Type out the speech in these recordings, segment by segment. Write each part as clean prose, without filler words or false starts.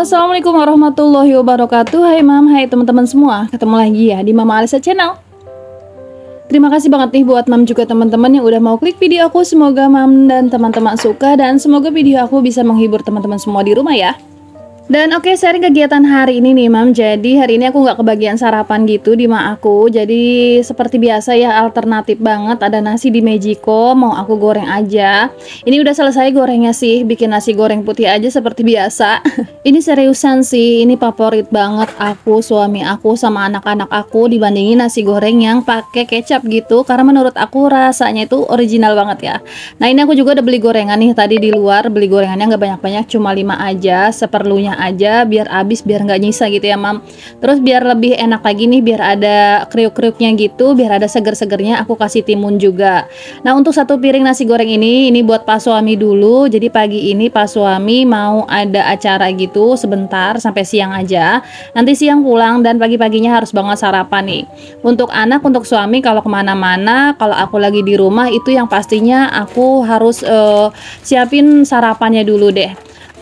Halo, assalamualaikum warahmatullahi wabarakatuh. Hai mam, hai teman-teman semua. Ketemu lagi ya di Mama Alisa Channel. Terima kasih banget nih buat mam juga teman-teman yang udah mau klik video aku. Semoga mam dan teman-teman suka dan semoga video aku bisa menghibur teman-teman semua di rumah ya. Dan oke, sharing kegiatan hari ini nih mam. Jadi hari ini aku nggak kebagian sarapan gitu di mak aku. Jadi seperti biasa ya, alternatif banget. Ada nasi di Mejiko, mau aku goreng aja. Ini udah selesai gorengnya sih, bikin nasi goreng putih aja seperti biasa. Ini seriusan sih, ini favorit banget aku, suami aku sama anak-anak aku dibandingin nasi goreng yang pakai kecap gitu. Karena menurut aku rasanya itu original banget ya. Nah ini aku juga udah beli gorengan nih tadi di luar. Beli gorengannya nggak banyak-banyak, cuma 5 aja, seperlunya aja biar habis, biar nggak nyisa gitu ya mam. Terus biar lebih enak lagi nih, biar ada kriuk-kriuknya gitu, biar ada seger-segernya, aku kasih timun juga. Nah untuk satu piring nasi goreng ini buat pak suami dulu. Jadi pagi ini pak suami mau ada acara gitu sebentar sampai siang aja, nanti siang pulang dan pagi-paginya harus banget sarapan nih. Untuk anak, untuk suami kalau kemana-mana, kalau aku lagi di rumah itu yang pastinya aku harus siapin sarapannya dulu deh.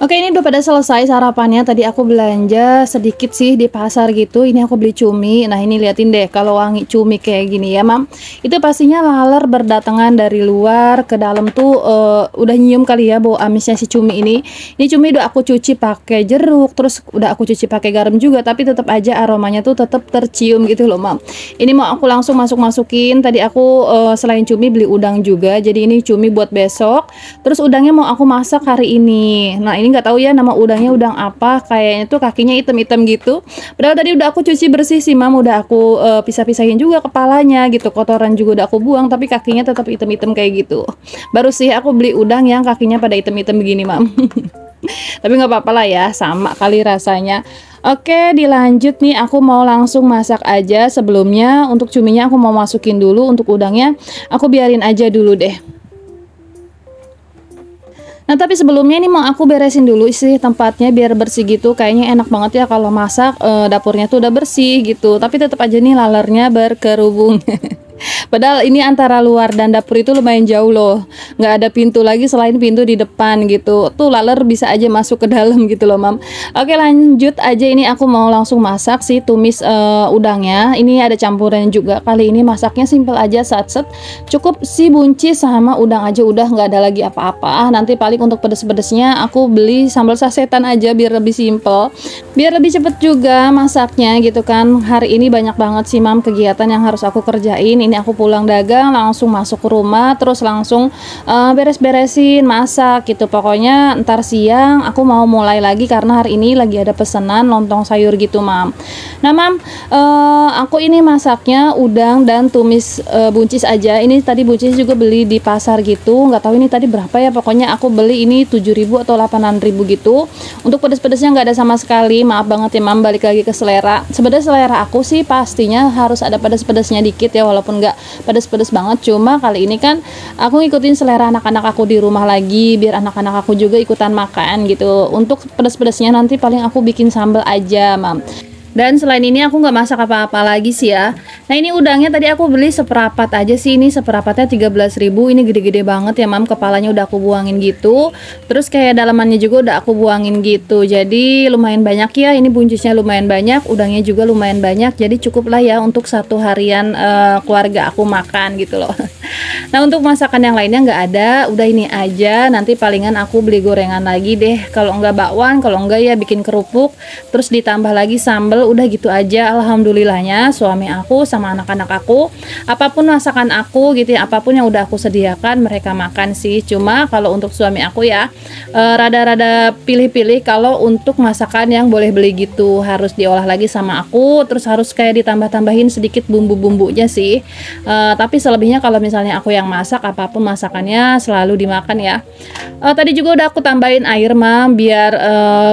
Oke, ini udah pada selesai sarapannya. Tadi aku belanja sedikit sih di pasar gitu. Ini aku beli cumi. Nah ini liatin deh, kalau wangi cumi kayak gini ya mam, itu pastinya laler berdatangan dari luar ke dalam tuh udah nyium kali ya bau amisnya si cumi ini. Ini cumi udah aku cuci pakai jeruk, terus udah aku cuci pakai garam juga, tapi tetap aja aromanya tuh tetap tercium gitu loh mam. Ini mau aku langsung masukin. Tadi aku selain cumi beli udang juga. Jadi ini cumi buat besok. Terus udangnya mau aku masak hari ini. Nah ini nggak tahu ya nama udangnya udang apa, kayaknya tuh kakinya hitam-hitam gitu. Padahal tadi udah aku cuci bersih sih mam, udah aku pisah-pisahin juga kepalanya gitu, kotoran juga udah aku buang, tapi kakinya tetap hitam-hitam kayak gitu. Baru sih aku beli udang yang kakinya pada hitam-hitam begini mam. Tapi nggak apa-apa lah ya, sama kali rasanya. Oke, dilanjut nih, aku mau langsung masak aja. Sebelumnya untuk cuminya aku mau masukin dulu, untuk udangnya aku biarin aja dulu deh. Nah tapi sebelumnya ini mau aku beresin dulu sih tempatnya biar bersih gitu. Kayaknya enak banget ya kalau masak dapurnya tuh udah bersih gitu. Tapi tetap aja nih lalernya berkerubung. Padahal ini antara luar dan dapur itu lumayan jauh loh. Nggak ada pintu lagi selain pintu di depan gitu. Tuh laler bisa aja masuk ke dalam gitu loh mam. Oke lanjut aja, ini aku mau langsung masak sih tumis udangnya. Ini ada campuran juga. Kali ini masaknya simple aja, satset. Cukup si buncis sama udang aja, udah nggak ada lagi apa-apa. Nanti paling untuk pedes-pedesnya aku beli sambal sasetan aja biar lebih simple. Biar lebih cepet juga masaknya gitu kan. Hari ini banyak banget sih mam kegiatan yang harus aku kerjain. Ini aku pulang dagang langsung masuk ke rumah, terus langsung beres-beresin masak gitu. Pokoknya ntar siang aku mau mulai lagi karena hari ini lagi ada pesanan lontong sayur gitu mam. Nah mam, aku ini masaknya udang dan tumis buncis aja. Ini tadi buncis juga beli di pasar gitu, nggak tahu ini tadi berapa ya, pokoknya aku beli ini 7.000 atau 8.000 gitu. Untuk pedes-pedesnya nggak ada sama sekali, maaf banget ya mam, balik lagi ke selera. Sebenarnya selera aku sih pastinya harus ada pedes-pedesnya dikit ya, walaupun nggak pedes-pedes banget. Cuma kali ini kan aku ngikutin selera anak-anak aku di rumah lagi, biar anak-anak aku juga ikutan makan gitu. Untuk pedes-pedesnya nanti paling aku bikin sambal aja mam. Dan selain ini aku nggak masak apa-apa lagi sih ya. Nah ini udangnya tadi aku beli seperapat aja sih. Ini seperapatnya 13.000. Ini gede-gede banget ya mam. Kepalanya udah aku buangin gitu. Terus kayak dalamannya juga udah aku buangin gitu. Jadi lumayan banyak ya. Ini buncisnya lumayan banyak, udangnya juga lumayan banyak. Jadi cukup lah ya untuk satu harian keluarga aku makan gitu loh. Nah untuk masakan yang lainnya nggak ada, udah ini aja. Nanti palingan aku beli gorengan lagi deh. Kalau nggak bakwan, kalau nggak ya bikin kerupuk. Terus ditambah lagi sambal. Udah gitu aja. Alhamdulillahnya suami aku sama anak-anak aku, apapun masakan aku gitu ya, apapun yang udah aku sediakan mereka makan sih. Cuma kalau untuk suami aku ya rada-rada pilih-pilih. Kalau untuk masakan yang boleh beli gitu harus diolah lagi sama aku, terus harus kayak ditambah-tambahin sedikit bumbu-bumbunya sih. Tapi selebihnya kalau misalnya aku yang masak, apapun masakannya selalu dimakan ya. Tadi juga udah aku tambahin air mam, biar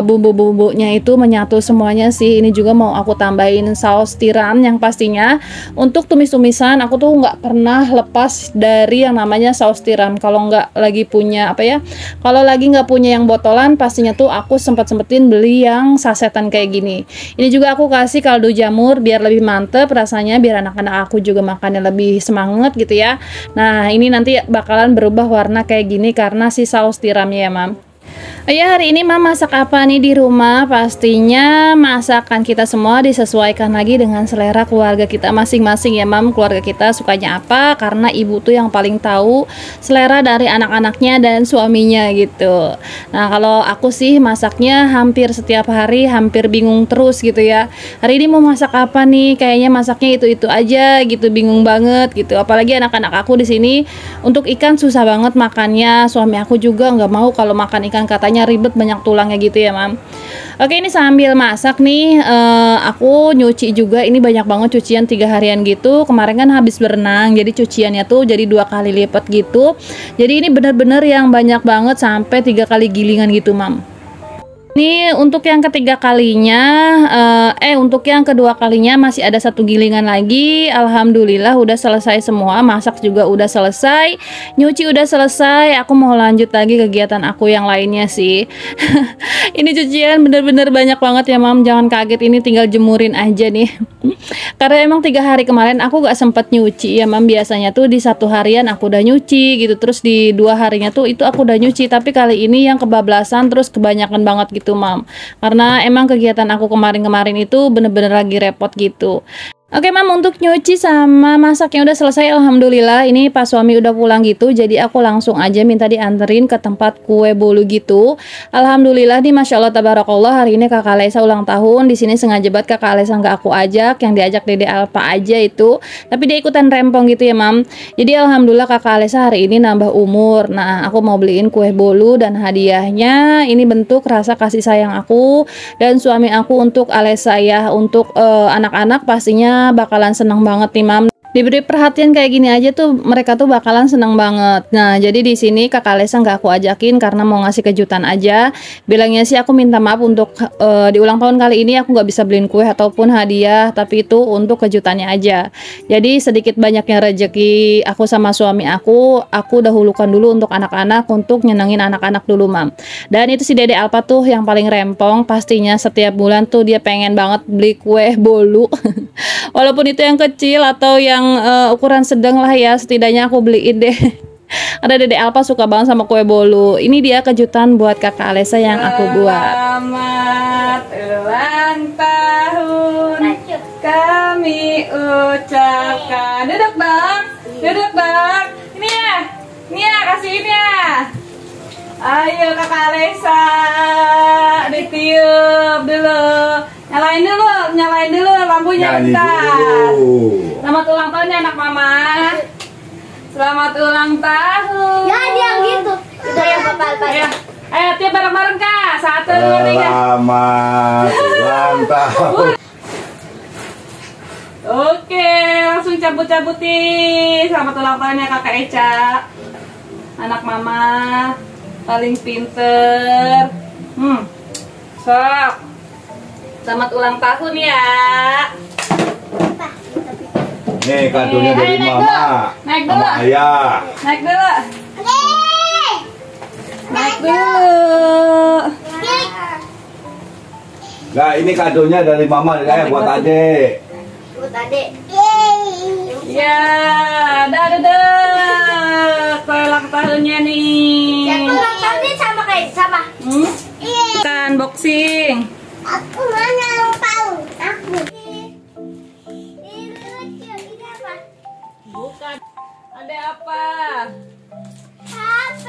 bumbu-bumbunya itu menyatu semuanya sih. Ini juga mau aku tambahin saus tiram yang pastinya untuk tumis-tumisan aku tuh nggak pernah lepas dari yang namanya saus tiram. Kalau nggak lagi punya apa ya, kalau lagi nggak punya yang botolan, pastinya tuh aku sempetin beli yang sasetan kayak gini. Ini juga aku kasih kaldu jamur biar lebih mantep rasanya, biar anak-anak aku juga makannya lebih semangat gitu ya. Nah ini nanti bakalan berubah warna kayak gini karena si saus tiramnya ya mam. Oh ya, hari ini Mam masak apa nih di rumah? Pastinya masakan kita semua disesuaikan lagi dengan selera keluarga kita masing-masing ya Mam. Keluarga kita sukanya apa? Karena ibu tuh yang paling tahu selera dari anak-anaknya dan suaminya gitu. Nah, kalau aku sih masaknya hampir setiap hari, hampir bingung terus gitu ya. Hari ini mau masak apa nih? Kayaknya masaknya itu-itu aja gitu, bingung banget gitu. Apalagi anak-anak aku di sini untuk ikan susah banget makannya. Suami aku juga nggak mau kalau makan ikan, katanya ribet banyak tulangnya gitu ya Mam. Oke, ini sambil masak nih aku nyuci juga. Ini banyak banget cucian 3 harian gitu. Kemarin kan habis berenang, jadi cuciannya tuh jadi 2 kali lipat gitu. Jadi ini bener-bener yang banyak banget sampai 3 kali gilingan gitu Mam. Ini untuk yang ketiga kalinya, untuk yang kedua kalinya masih ada 1 gilingan lagi. Alhamdulillah udah selesai semua, masak juga udah selesai, nyuci udah selesai. Aku mau lanjut lagi kegiatan aku yang lainnya sih. Ini cucian bener-bener banyak banget ya Mam, jangan kaget, ini tinggal jemurin aja nih. Karena emang 3 hari kemarin aku gak sempet nyuci ya Mam. Biasanya tuh di 1 harian aku udah nyuci gitu, terus di 2 harinya tuh itu aku udah nyuci. Tapi kali ini yang kebablasan terus kebanyakan banget gitu Mam, karena emang kegiatan aku kemarin-kemarin itu bener-bener lagi repot gitu. Oke Mam, untuk nyuci sama masaknya udah selesai alhamdulillah. Ini pas suami udah pulang gitu, jadi aku langsung aja minta dianterin ke tempat kue bolu gitu. Alhamdulillah nih, masya Allah tabarakallah, hari ini kakak Alesa ulang tahun. Di sini sengaja banget kakak Alesa nggak aku ajak, yang diajak Dede Alpa aja itu, tapi dia ikutan rempong gitu ya Mam. Jadi alhamdulillah kakak Alesa hari ini nambah umur. Nah, aku mau beliin kue bolu dan hadiahnya ini bentuk rasa kasih sayang aku dan suami aku untuk Alesa ya. Untuk anak-anak pastinya bakalan senang banget nih Mam. Diberi perhatian kayak gini aja tuh mereka tuh bakalan seneng banget. Nah, jadi di sini kakak Alesa nggak aku ajakin karena mau ngasih kejutan aja. Bilangnya sih aku minta maaf untuk di ulang tahun kali ini aku nggak bisa beliin kue ataupun hadiah, tapi itu untuk kejutannya aja. Jadi sedikit banyaknya rezeki aku sama suami aku dahulukan dulu untuk anak-anak, untuk nyenengin anak-anak dulu Mam. Dan itu si Dede Alpa tuh yang paling rempong, pastinya setiap bulan tuh dia pengen banget beli kue bolu. Walaupun itu yang kecil atau yang ukuran sedang lah ya, setidaknya aku beliin deh. Ada Dede Alpa suka banget sama kue bolu. Ini dia kejutan buat kakak Alesa yang aku buat. Selamat ulang tahun kami ucapkan. Duduk dong, duduk dong. Ini ya, kasih ini ya. Ayo kakak Alesa, ditiup dulu. Nyalain dulu lampunya bentar. Selamat ulang tahun ya anak mama. Selamat ulang tahun. Ya dia gitu. Udah yang bapak. Ayo tiup bareng-bareng Kak. 1, 2, 3. Selamat ulang tahun. Oke, langsung cabut-cabutin. Selamat ulang tahun ya Kakak Eca. Anak mama paling pinter. Sok. Selamat ulang tahun ya. Nih kadonya dari mama. Naik dulu. Sama ayah. Naik dulu. Naik dulu. Nah, ini kadonya dari mama dari ayah buat adik. Buat adik. Ya, dadah. Kue ulang tahunnya nih. Siapa ulang tahunnya sama kayak sama? Kan boxing. Aku mana ulang tahun? Aku. Ini lucu. Ini apa? Bukan. Ada apa? HP.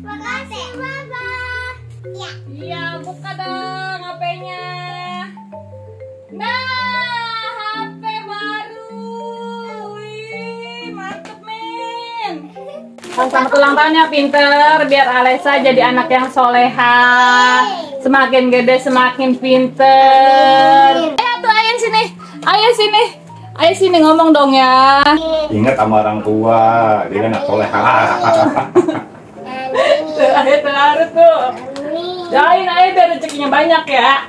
Makasih Mama. Ya. Iya, buka dong HP-nya. Nah, HP baru. Wih, mantep men. Selamat ulang tahun ya pinter, biar Alesa jadi anak yang soleha. Semakin gede semakin pinter. Ayo tuh ayah sini, ayah sini, ayah sini ngomong dong ya. Ingat sama orang tua, dia anak soleha. Tuh, ayah tuh harus tuh. Doain ayah biar rezekinya banyak ya.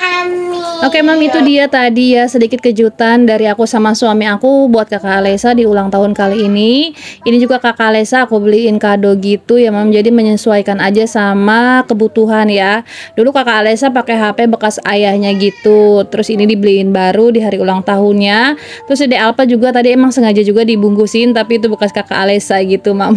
Amin. Oke mam, itu dia tadi ya sedikit kejutan dari aku sama suami aku buat kakak Alesa di ulang tahun kali ini. Ini juga kakak Alesa aku beliin kado gitu ya mam, jadi menyesuaikan aja sama kebutuhan ya. Dulu kakak Alesa pakai HP bekas ayahnya gitu, terus ini dibeliin baru di hari ulang tahunnya. Terus Dede Alpa juga tadi emang sengaja juga dibungkusin, tapi itu bekas kakak Alesa gitu mam.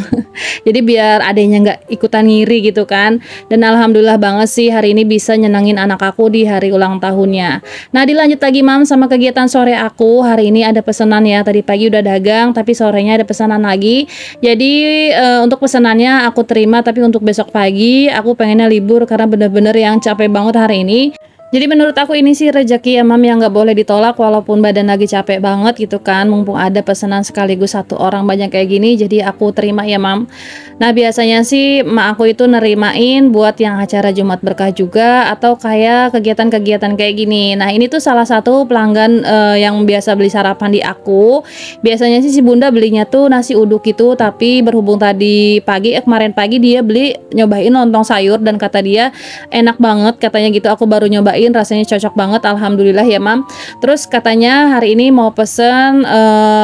Jadi biar adanya nggak ikutan ngiri gitu kan. Dan alhamdulillah banget sih hari ini bisa nyenangin anak aku di hari ulang tahunnya. Nah dilanjut lagi mam sama kegiatan sore aku. Hari ini ada pesanan ya, tadi pagi udah dagang tapi sorenya ada pesanan lagi. Jadi untuk pesanannya aku terima, tapi untuk besok pagi aku pengennya libur karena bener-bener yang capek banget hari ini. Jadi menurut aku ini sih rezeki ya mam, yang nggak boleh ditolak walaupun badan lagi capek banget gitu kan. Mumpung ada pesanan sekaligus satu orang banyak kayak gini, jadi aku terima ya mam. Nah biasanya sih mak aku itu nerimain buat yang acara Jumat Berkah juga, atau kayak kegiatan-kegiatan kayak gini. Nah ini tuh salah satu pelanggan yang biasa beli sarapan di aku. Biasanya sih si bunda belinya tuh nasi uduk gitu, tapi berhubung tadi pagi kemarin pagi dia beli nyobain lontong sayur dan kata dia enak banget katanya gitu. Aku baru nyobain, rasanya cocok banget alhamdulillah ya mam. Terus katanya hari ini mau pesen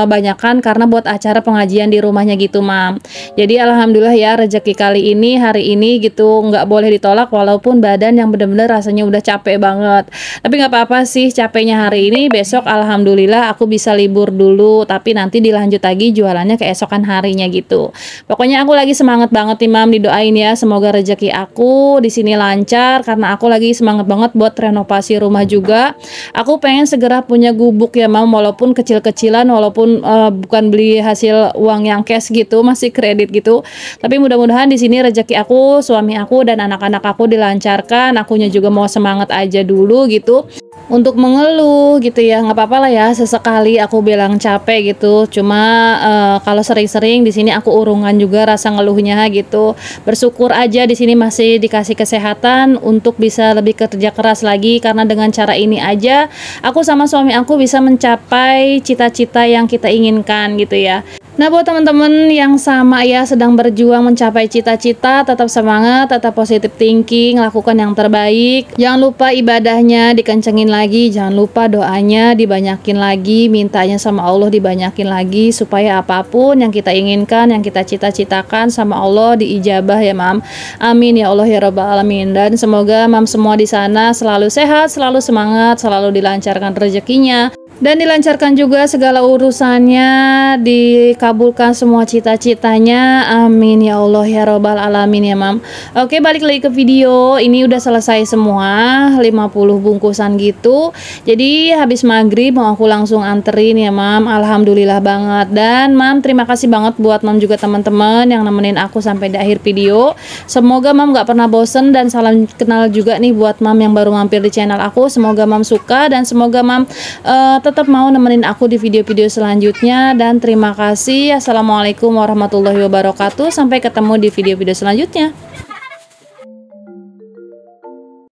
banyakan karena buat acara pengajian di rumahnya gitu mam. Jadi alhamdulillah ya rezeki kali ini hari ini gitu nggak boleh ditolak walaupun badan yang bener-bener rasanya udah capek banget. Tapi nggak apa-apa sih capeknya hari ini, besok alhamdulillah aku bisa libur dulu, tapi nanti dilanjut lagi jualannya keesokan harinya gitu. Pokoknya aku lagi semangat banget nih mam, didoain ya semoga rezeki aku di sini lancar karena aku lagi semangat banget buat renovasi rumah juga. Aku pengen segera punya gubuk ya mam, walaupun kecil-kecilan, walaupun bukan beli hasil uang yang cash gitu, masih kredit gitu. Tapi mudah-mudahan di sini rezeki aku, suami aku dan anak-anak aku dilancarkan. Akunya juga mau semangat aja dulu gitu. Untuk mengeluh gitu ya nggak apa-apa lah ya, sesekali aku bilang capek gitu. Cuma kalau sering-sering di sini aku urungan juga rasa ngeluhnya gitu. Bersyukur aja di sini masih dikasih kesehatan untuk bisa lebih kerja keras lagi, karena dengan cara ini aja aku sama suami aku bisa mencapai cita-cita yang kita inginkan gitu ya. Nah buat teman-teman yang sama ya sedang berjuang mencapai cita-cita, tetap semangat, tetap positive thinking, lakukan yang terbaik. Jangan lupa ibadahnya dikencengin lagi, jangan lupa doanya dibanyakin lagi, mintanya sama Allah dibanyakin lagi supaya apapun yang kita inginkan, yang kita cita-citakan sama Allah diijabah ya mam. Amin ya Allah ya rabbal alamin. Dan semoga mam semua di sana selalu sehat, selalu semangat, selalu dilancarkan rezekinya. Dan dilancarkan juga segala urusannya, dikabulkan semua cita-citanya, amin ya Allah ya robbal alamin ya mam. Oke balik lagi ke video, ini udah selesai semua 50 bungkusan gitu. Jadi habis maghrib mau aku langsung anterin ya mam, alhamdulillah banget. Dan mam terima kasih banget buat mam juga teman-teman yang nemenin aku sampai di akhir video. Semoga mam gak pernah bosen, dan salam kenal juga nih buat mam yang baru mampir di channel aku. Semoga mam suka dan semoga mam tetap mau nemenin aku di video-video selanjutnya. Dan terima kasih. Assalamualaikum warahmatullahi wabarakatuh. Sampai ketemu di video-video selanjutnya.